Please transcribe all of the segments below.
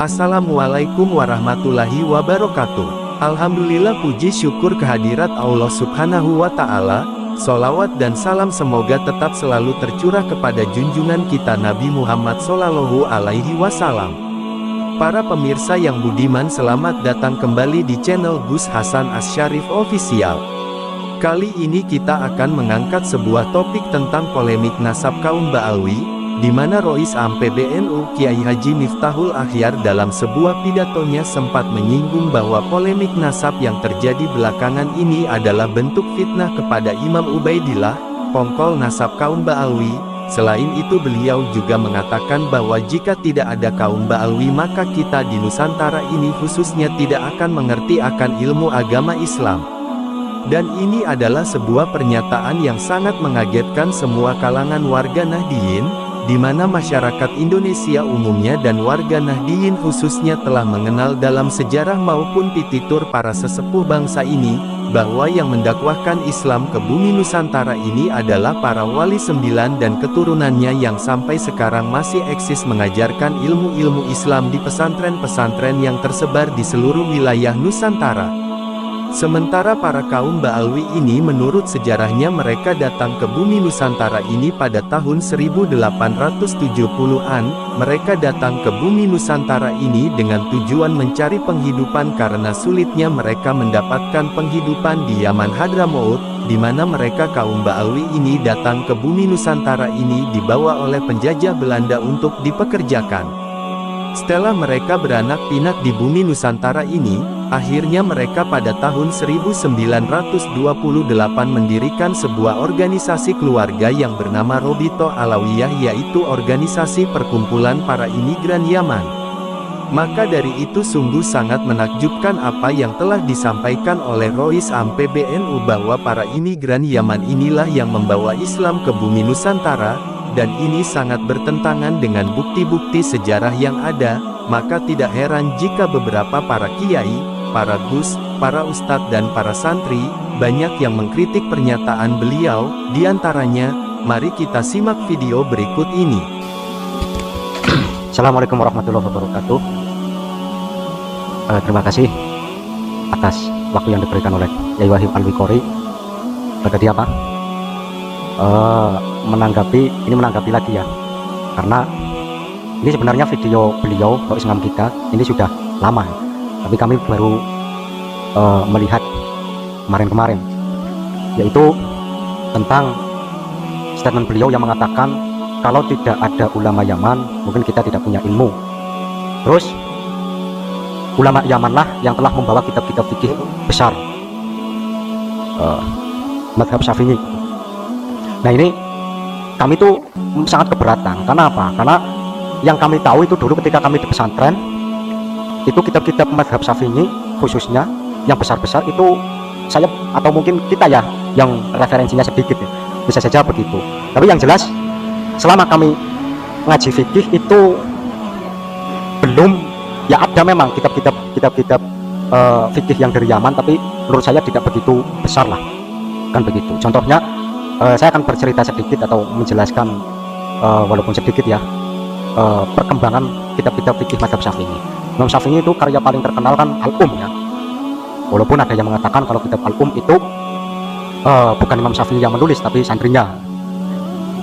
Assalamualaikum warahmatullahi wabarakatuh. Alhamdulillah, puji syukur kehadirat Allah subhanahu wa ta'ala. Sholawat dan salam semoga tetap selalu tercurah kepada junjungan kita Nabi Muhammad Sallallahu Alaihi Wasallam. Para pemirsa yang budiman, selamat datang kembali di channel Gus Hasan Asyarif Official. Kali ini kita akan mengangkat sebuah topik tentang polemik nasab kaum Ba'alwi, di mana Rois Am PBNU Kiai Haji Miftahul Akhyar dalam sebuah pidatonya sempat menyinggung bahwa polemik nasab yang terjadi belakangan ini adalah bentuk fitnah kepada Imam Ubaidillah, pongkol nasab kaum Ba'alwi. Selain itu, beliau juga mengatakan bahwa jika tidak ada kaum Ba'alwi maka kita di Nusantara ini khususnya tidak akan mengerti akan ilmu agama Islam. Dan ini adalah sebuah pernyataan yang sangat mengagetkan semua kalangan warga Nahdliyin, di mana masyarakat Indonesia umumnya dan warga Nahdliyin khususnya telah mengenal dalam sejarah maupun pititur para sesepuh bangsa ini, bahwa yang mendakwahkan Islam ke bumi Nusantara ini adalah para wali sembilan dan keturunannya yang sampai sekarang masih eksis mengajarkan ilmu-ilmu Islam di pesantren-pesantren yang tersebar di seluruh wilayah Nusantara. Sementara para kaum Ba'alwi ini menurut sejarahnya mereka datang ke bumi Nusantara ini pada tahun 1870-an, mereka datang ke bumi Nusantara ini dengan tujuan mencari penghidupan karena sulitnya mereka mendapatkan penghidupan di Yaman Hadramaut, di mana mereka kaum Ba'alwi ini datang ke bumi Nusantara ini dibawa oleh penjajah Belanda untuk dipekerjakan. Setelah mereka beranak pinak di bumi Nusantara ini, akhirnya mereka pada tahun 1928 mendirikan sebuah organisasi keluarga yang bernama Robito Alawiyah, yaitu organisasi perkumpulan para imigran Yaman. Maka dari itu sungguh sangat menakjubkan apa yang telah disampaikan oleh Rois Am PBNU bahwa para imigran Yaman inilah yang membawa Islam ke bumi Nusantara, dan ini sangat bertentangan dengan bukti-bukti sejarah yang ada. Maka tidak heran jika beberapa para kiai, para gus, para ustadz dan para santri, banyak yang mengkritik pernyataan beliau. Di antaranya, mari kita simak video berikut ini. Assalamualaikum warahmatullahi wabarakatuh. Terima kasih atas waktu yang diberikan oleh Yai Wahib Al-Wiqori. Tadi apa? menanggapi lagi ya, karena ini sebenarnya video beliau Rois Am kita ini sudah lama ya, tapi kami baru melihat kemarin-kemarin, yaitu tentang statement beliau yang mengatakan kalau tidak ada ulama Yaman mungkin kita tidak punya ilmu. Terus ulama Yamanlah yang telah membawa kitab-kitab fikih besar, mazhab Syafi'i. Nah, ini kami tuh sangat keberatan. Karena apa? Karena yang kami tahu itu dulu ketika kami di pesantren, itu kitab-kitab mazhab Syafi'i khususnya yang besar-besar itu saya atau mungkin kita ya yang referensinya sedikit ya, bisa saja begitu. Tapi yang jelas selama kami ngaji fikih itu belum, ya ada memang kitab-kitab fikih yang dari Yaman, tapi menurut saya tidak begitu besar lah, kan begitu. Contohnya saya akan bercerita sedikit atau menjelaskan walaupun sedikit ya, perkembangan kitab-kitab fikih mazhab Syafi'i. Imam Syafi'i itu karya paling terkenal kan Al-Um ya. Walaupun ada yang mengatakan kalau kitab Al-Um itu bukan Imam Syafi'i yang menulis tapi santrinya.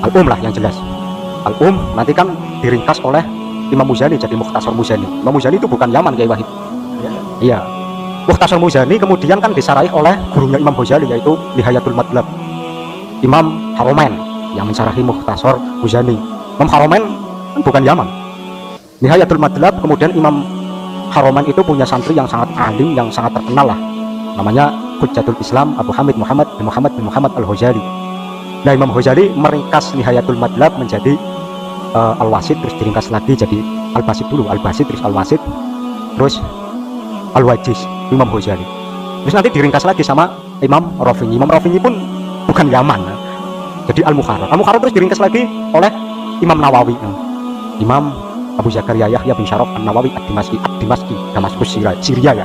Al-Um lah yang jelas. Al-Um nanti kan diringkas oleh Imam Muzani jadi Mukhtasar Muzani. Imam Muzani itu bukan Yaman, Kiai Wahid. Iya. Mukhtasar Muzani kemudian kan disarahi oleh gurunya Imam Ghazali yaitu Nihayatul Matlab, Imam Haromain yang mensyarahi Mukhtasar Muzani. Imam Haromain kan bukan Yaman. Nihayatul Madlab, kemudian Imam Haromain itu punya santri yang sangat alim, yang sangat terkenal lah, namanya Hujjatul Islam Abu Hamid Muhammad bin Muhammad Al-Ghazali. Nah, Imam Ghazali meringkas Nihayatul Madlab menjadi Al-Wasit, terus diringkas lagi jadi Al-Basit dulu, Al-Basit terus Al-Wasit terus Al-Wajiz, Imam Ghazali. Terus nanti diringkas lagi sama Imam Rafi'i. Imam Rafi'i pun bukan Yaman, jadi Al-Mukharrar. Al-Mukharrar terus diringkas lagi oleh Imam Nawawi, Imam Abu Zakaria Yahya bin Syaraf An-Nawawi Ad-Dimashqi, Damaskus, Syria ya,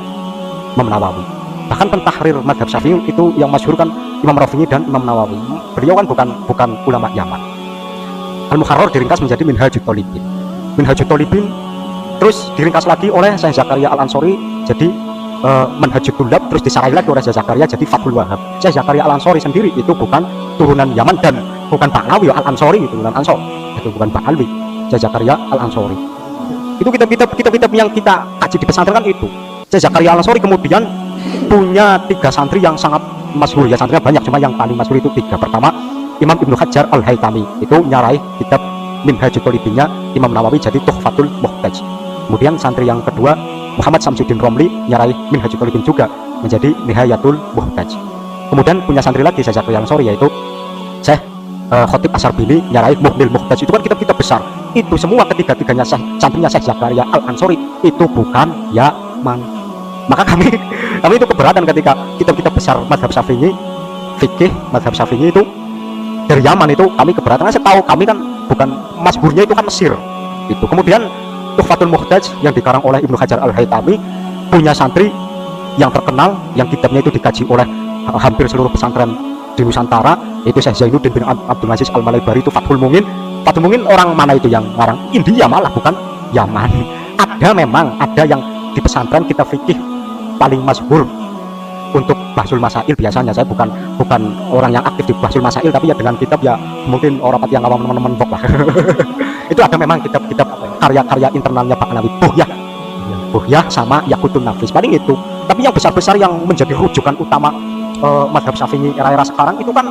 Imam Nawawi. Bahkan pentahrir mazhab Syafi'i itu yang masyhur kan Imam Rafi'i dan Imam Nawawi. Beliau kan bukan ulama Yaman. Al-Mukharrar diringkas menjadi Minhajut Thalibin. Minhajut Thalibin terus diringkas lagi oleh Syekh Zakaria Al-Ansori jadi Manhajut Thullab, terus disarai lagi oleh Syekh Zakaria jadi Fathul Wahhab. Syekh Zakaria Al-Ansori sendiri itu bukan turunan Yaman dan bukan Ba'alawi, Al-Ansori itu turunan Ansor, itu bukan Ba'alawi. Syekh Zakaria Al-Ansori itu kitab-kitab yang kita kaji di pesantren kan itu. Syekh Zakaria Al-Ansori kemudian punya 3 santri yang sangat masyhur, ya santrinya banyak cuma yang paling masyhur itu 3. Pertama Imam Ibnu Hajar Al-Haytami, itu nyarai kitab Minhajul Talibinnya Imam Nawawi jadi Tuhfatul Muhtaj. Kemudian santri yang kedua Muhammad Samsuddin Romli nyarai Minhajul Talibin juga menjadi Nihayatul Muhtaj. Kemudian punya santri lagi Syekh Zakaria Al-Ansori yaitu Syekh Khotib Asyarbini nyarai Muhnil Muhtaj. Itu kan kitab-kitab besar. Itu semua ketiga-tiganya santrinya Syekh Zakaria Al-Ansori itu bukan Yaman. Maka kami itu keberatan ketika kitab-kitab besar mazhab Syafi'i, fikih mazhab Syafi'i itu dari Yaman, itu kami keberatan. Saya tahu kami kan bukan masburnya itu kan Mesir. Itu kemudian Tuhfatul Muhtaj yang dikarang oleh Ibnu Hajar Al-Haytami punya santri yang terkenal yang kitabnya itu dikaji oleh hampir seluruh pesantren di Nusantara, itu Syekh Zainuddin bin Abdul Aziz Al-Malaybari, itu Fathul Mungin. Fathul Mungin orang mana itu yang ngarang? India malah, bukan Yaman. Memang ada yang di pesantren kita fikih paling masyhur untuk Bahsul Masail. Biasanya saya bukan orang yang aktif di Bahsul Masail, tapi ya dengan kitab ya mungkin orang yang awam teman-teman lah. Itu ada memang kitab-kitab karya-karya internalnya Pak Nawawi, Buhyah sama Yaqutun Nafis, paling itu. Tapi yang besar-besar yang menjadi rujukan utama mazhab Syafi'i era-era sekarang itu kan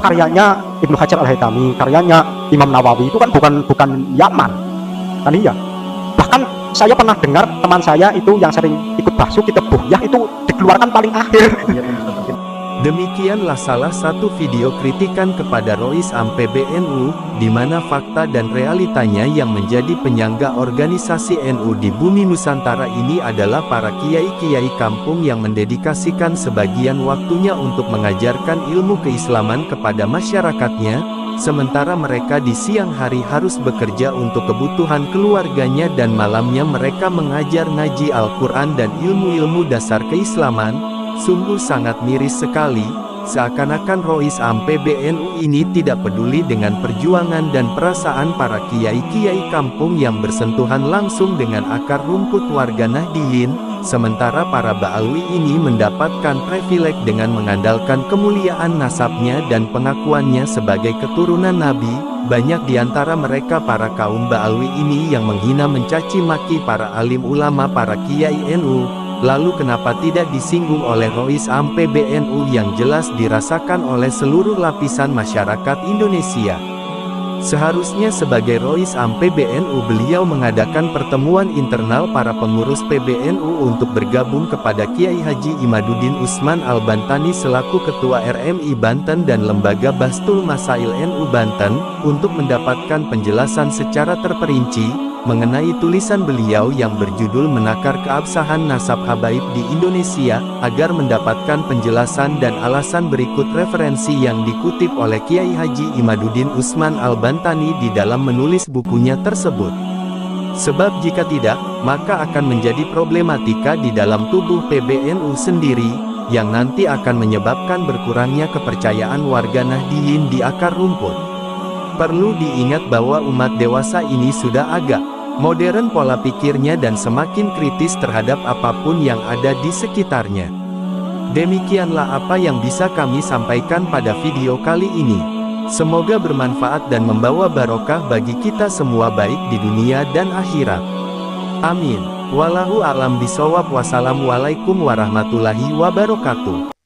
karyanya Ibnu Hajar Al-Haytami, karyanya Imam Nawawi, itu kan bukan Yaman kan. Iya, bahkan saya pernah dengar teman saya itu yang sering ikut bahsu kitab Buhyah itu dikeluarkan paling akhir. Demikianlah salah satu video kritikan kepada Rois Am PBNU, di mana fakta dan realitanya yang menjadi penyangga organisasi NU di bumi Nusantara ini adalah para kiai-kiai kampung yang mendedikasikan sebagian waktunya untuk mengajarkan ilmu keislaman kepada masyarakatnya, sementara mereka di siang hari harus bekerja untuk kebutuhan keluarganya dan malamnya mereka mengajar ngaji Al-Quran dan ilmu-ilmu dasar keislaman. Sungguh sangat miris sekali, seakan-akan Rois Am PBNU ini tidak peduli dengan perjuangan dan perasaan para kiai-kiai kampung yang bersentuhan langsung dengan akar rumput warga Nahdliyin, sementara para Ba'alwi ini mendapatkan privilege dengan mengandalkan kemuliaan nasabnya dan pengakuannya sebagai keturunan Nabi. Banyak di antara mereka para kaum Ba'alwi ini yang menghina mencaci maki para alim ulama para kiai NU. Lalu kenapa tidak disinggung oleh Rois Am PBNU yang jelas dirasakan oleh seluruh lapisan masyarakat Indonesia? Seharusnya sebagai Rois Am PBNU beliau mengadakan pertemuan internal para pengurus PBNU untuk bergabung kepada Kiai Haji Imaduddin Usman Al-Bantani selaku Ketua RMI Banten dan Lembaga Bastul Masail NU Banten, untuk mendapatkan penjelasan secara terperinci mengenai tulisan beliau yang berjudul Menakar Keabsahan Nasab Habaib di Indonesia. Agar mendapatkan penjelasan dan alasan, berikut referensi yang dikutip oleh Kiai Haji Imaduddin Usman Al-Bantani di dalam menulis bukunya tersebut. Sebab jika tidak, maka akan menjadi problematika di dalam tubuh PBNU sendiri, yang nanti akan menyebabkan berkurangnya kepercayaan warga Nahdliyin di akar rumput. Perlu diingat bahwa umat dewasa ini sudah agak modern pola pikirnya dan semakin kritis terhadap apapun yang ada di sekitarnya. Demikianlah apa yang bisa kami sampaikan pada video kali ini. Semoga bermanfaat dan membawa barokah bagi kita semua baik di dunia dan akhirat. Amin. Wallahu a'lam bishawab. Wassalamualaikum warahmatullahi wabarakatuh.